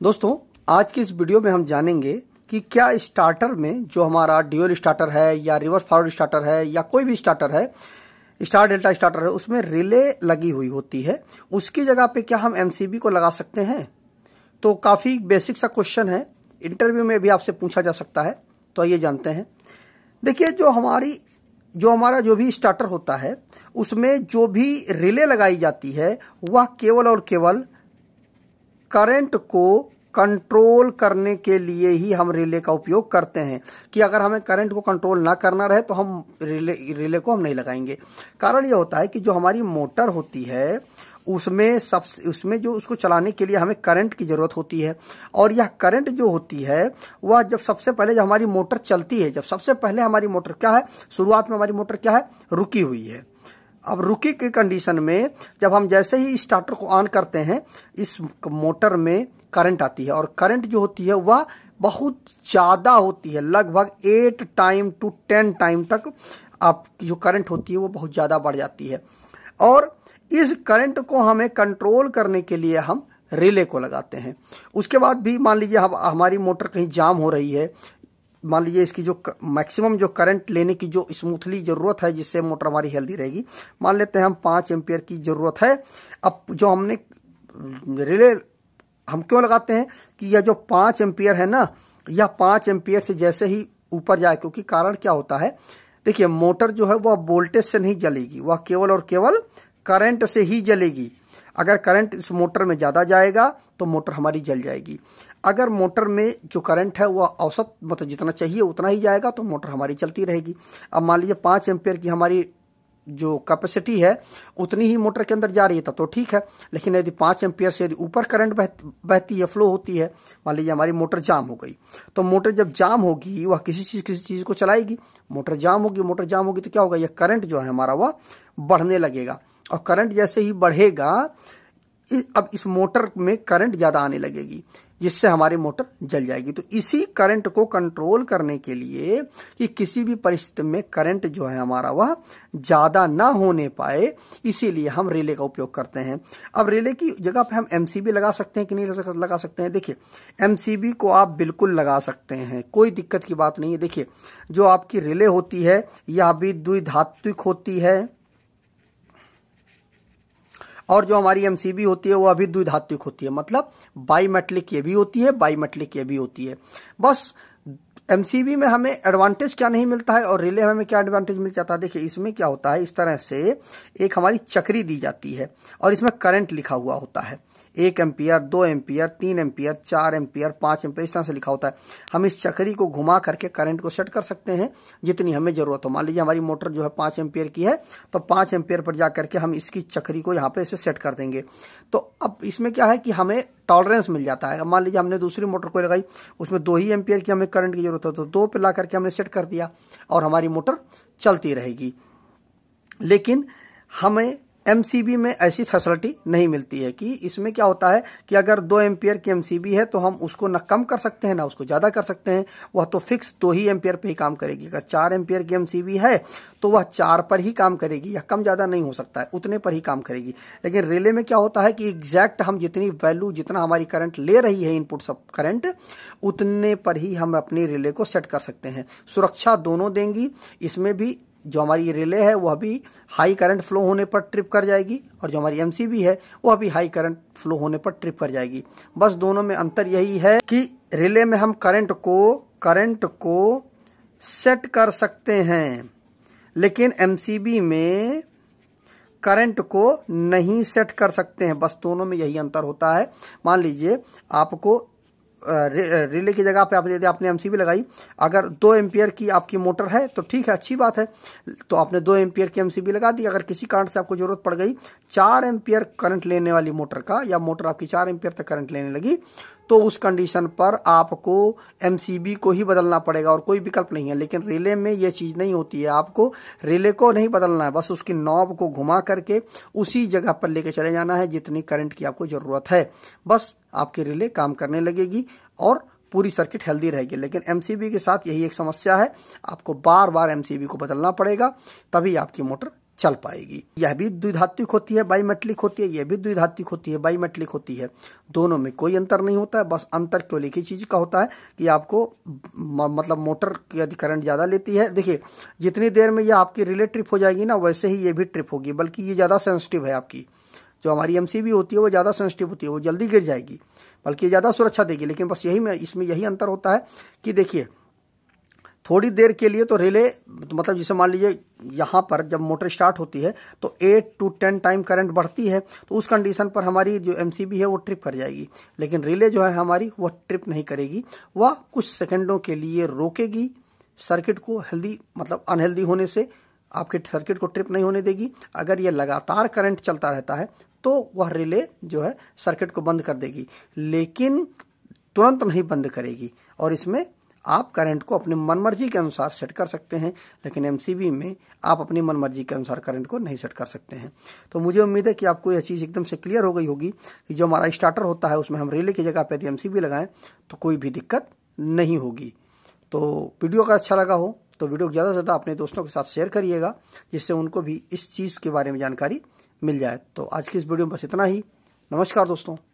दोस्तों, आज की इस वीडियो में हम जानेंगे कि क्या स्टार्टर में जो हमारा ड्यूल स्टार्टर है या रिवर्स फॉरवर्ड स्टार्टर है या कोई भी स्टार्टर है, स्टार डेल्टा स्टार्टर है, उसमें रिले लगी हुई होती है, उसकी जगह पे क्या हम एमसीबी को लगा सकते हैं। तो काफ़ी बेसिक सा क्वेश्चन है, इंटरव्यू में भी आपसे पूछा जा सकता है। तो आइए जानते हैं। देखिए, जो भी स्टार्टर होता है उसमें जो भी रिले लगाई जाती है वह केवल और केवल करंट को कंट्रोल करने के लिए ही हम रिले का उपयोग करते हैं। कि अगर हमें करंट को कंट्रोल ना करना रहे तो हम रिले को हम नहीं लगाएंगे। कारण यह होता है कि जो हमारी मोटर होती है उसमें जो उसको चलाने के लिए हमें करंट की जरूरत होती है। और यह करंट जो होती है वह जब हमारी मोटर चलती है, जब सबसे पहले हमारी मोटर क्या है, शुरुआत में हमारी मोटर क्या है, रुकी हुई है। अब रुकी की कंडीशन में जब हम जैसे ही स्टार्टर को ऑन करते हैं, इस मोटर में करंट आती है और करंट जो होती है वह बहुत ज़्यादा होती है, लगभग 8 टाइम टू 10 टाइम तक आपकी जो करंट होती है वो बहुत ज़्यादा बढ़ जाती है। और इस करंट को हमें कंट्रोल करने के लिए हम रिले को लगाते हैं। उसके बाद भी मान लीजिए हमारी मोटर कहीं जाम हो रही है, मान लीजिए इसकी जो मैक्सिमम जो करंट लेने की जो स्मूथली ज़रूरत है जिससे मोटर हमारी हेल्दी रहेगी, मान लेते हैं हम 5 एम्पियर की ज़रूरत है। अब जो हमने रिले हम क्यों लगाते हैं कि यह जो 5 एम्पियर है ना, यह 5 एम्पियर से जैसे ही ऊपर जाए, क्योंकि कारण क्या होता है, देखिए मोटर जो है वह वोल्टेज से नहीं जलेगी, वह केवल और केवल करंट से ही जलेगी। अगर करंट इस मोटर में ज़्यादा जाएगा तो मोटर हमारी जल जाएगी। अगर मोटर में जो करंट है वह औसत मतलब जितना चाहिए उतना ही जाएगा तो मोटर हमारी चलती रहेगी। अब मान लीजिए 5 एम्पियर की हमारी जो कैपेसिटी है उतनी ही मोटर के अंदर जा रही है तब तो ठीक है। लेकिन यदि 5 एम्पियर से यदि ऊपर करंट बहती है, फ्लो होती है, मान लीजिए हमारी मोटर जाम हो गई, तो मोटर जब जाम होगी वह किसी चीज़ को चलाएगी। मोटर जाम होगी तो क्या होगा, यह करंट जो है हमारा वह बढ़ने लगेगा। और करंट जैसे ही बढ़ेगा, अब इस मोटर में करंट ज़्यादा आने लगेगी जिससे हमारी मोटर जल जाएगी। तो इसी करंट को कंट्रोल करने के लिए कि किसी भी परिस्थिति में करंट जो है हमारा वह ज़्यादा ना होने पाए, इसीलिए हम रिले का उपयोग करते हैं। अब रिले की जगह पे हम एमसीबी लगा सकते हैं कि नहीं लगा सकते हैं। देखिए, एमसीबी को आप बिल्कुल लगा सकते हैं, कोई दिक्कत की बात नहीं है। देखिए, जो आपकी रिले होती है यह भी द्विधात्विक होती है और जो हमारी एमसीबी होती है वो अभी द्विधात्विक होती है, मतलब बाईमेटलिक ये भी होती है, बाईमेटलिक ये भी होती है। बस एमसीबी में हमें एडवांटेज क्या नहीं मिलता है और रिले में हमें क्या एडवांटेज मिल जाता है। देखिए, इसमें क्या होता है, इस तरह से एक हमारी चक्री दी जाती है और इसमें करंट लिखा हुआ होता है, 1 ampere, 2 ampere, 3 ampere, 4 ampere, 5 ampere, इस तरह से लिखा होता है। हम इस चक्री को घुमा करके करंट को सेट कर सकते हैं जितनी हमें ज़रूरत हो। मान लीजिए हमारी मोटर जो है 5 एम्पियर की है, तो 5 एम्पियर पर जा करके हम इसकी चक्री को यहाँ पे इसे सेट कर देंगे। तो अब इसमें क्या है कि हमें टॉलरेंस मिल जाता है। अब मान लीजिए हमने दूसरी मोटर को लगाई, उसमें 2 ही एम्पियर की हमें करंट की जरूरत है, तो 2 पे ला करके हमने सेट कर दिया और हमारी मोटर चलती रहेगी। लेकिन हमें एमसीबी में ऐसी फैसिलिटी नहीं मिलती है कि इसमें क्या होता है कि अगर 2 एम्पियर की एमसीबी है तो हम उसको ना कम कर सकते हैं ना उसको ज़्यादा कर सकते हैं, वह तो फिक्स 2 ही एम्पियर पे ही काम करेगी। अगर 4 एम्पियर की एमसीबी है तो वह 4 पर ही काम करेगी, या कम ज़्यादा नहीं हो सकता है, उतने पर ही काम करेगी। लेकिन रिले में क्या होता है कि एग्जैक्ट हम जितनी वैल्यू, जितना हमारी करंट ले रही है इनपुट सब करंट, उतने पर ही हम अपनी रिले को सेट कर सकते हैं। सुरक्षा दोनों देंगी। इसमें भी जो हमारी रिले है वह भी हाई करंट फ्लो होने पर ट्रिप कर जाएगी और जो हमारी एमसीबी है वह भी हाई करंट फ्लो होने पर ट्रिप कर जाएगी। बस दोनों में अंतर यही है कि रिले में हम करंट को सेट कर सकते हैं, लेकिन एमसीबी में करंट को नहीं सेट कर सकते हैं। बस दोनों में यही अंतर होता है। मान लीजिए आपको रिले की जगह पे यदि आपने एमसीबी लगाई, अगर 2 एम्पियर की आपकी मोटर है तो ठीक है, अच्छी बात है, तो आपने 2 एम्पियर की एमसीबी लगा दी। अगर किसी कारण से आपको जरूरत पड़ गई 4 एम्पियर करंट लेने वाली मोटर का, या मोटर आपकी 4 एम्पियर तक करंट लेने लगी, तो उस कंडीशन पर आपको एमसीबी को ही बदलना पड़ेगा और कोई विकल्प नहीं है। लेकिन रिले में ये चीज़ नहीं होती है, आपको रिले को नहीं बदलना है, बस उसकी नॉब को घुमा करके उसी जगह पर लेके चले जाना है जितनी करंट की आपको ज़रूरत है। बस आपकी रिले काम करने लगेगी और पूरी सर्किट हेल्दी रहेगी। लेकिन एमसीबी के साथ यही एक समस्या है, आपको बार बार एमसीबी को बदलना पड़ेगा, तभी आपकी मोटर चल पाएगी। यह भी द्विधात्विक होती है, बाईमेटलिक होती है, यह भी द्विधात्विक होती है, बाईमेटलिक होती है। दोनों में कोई अंतर नहीं होता है, बस अंतर केवल एक ही चीज का होता है कि आपको मतलब मोटर की यदि करंट ज़्यादा लेती है, देखिए जितनी देर में ये आपकी रिले ट्रिप हो जाएगी ना, वैसे ही ये भी ट्रिप होगी, बल्कि ये ज़्यादा सेंसिटिव है। आपकी जो हमारी एमसीबी होती है वो ज़्यादा सेंसिटिव होती है, वो जल्दी गिर जाएगी, बल्कि ज़्यादा सुरक्षा देगी। लेकिन बस यही में इसमें यही अंतर होता है कि देखिए थोड़ी देर के लिए तो रिले मतलब जैसे मान लीजिए यहाँ पर जब मोटर स्टार्ट होती है तो 8 to 10 टाइम करंट बढ़ती है, तो उस कंडीशन पर हमारी जो एमसीबी है वो ट्रिप कर जाएगी। लेकिन रिले जो है हमारी वो ट्रिप नहीं करेगी, वह कुछ सेकंडों के लिए रोकेगी सर्किट को हेल्दी मतलब अनहेल्दी होने से, आपके सर्किट को ट्रिप नहीं होने देगी। अगर ये लगातार करंट चलता रहता है तो वह रिले जो है सर्किट को बंद कर देगी, लेकिन तुरंत नहीं बंद करेगी। और इसमें आप करंट को अपनी मनमर्जी के अनुसार सेट कर सकते हैं, लेकिन एमसीबी में आप अपनी मनमर्जी के अनुसार करंट को नहीं सेट कर सकते हैं। तो मुझे उम्मीद है कि आपको यह चीज़ एकदम से क्लियर हो गई होगी कि जो हमारा स्टार्टर होता है उसमें हम रिले की जगह पे यदि एमसीबी लगाएं तो कोई भी दिक्कत नहीं होगी। तो वीडियो का अच्छा लगा हो तो वीडियो को ज़्यादा से ज़्यादा अपने दोस्तों के साथ शेयर करिएगा, जिससे उनको भी इस चीज़ के बारे में जानकारी मिल जाए। तो आज की इस वीडियो में बस इतना ही। नमस्कार दोस्तों।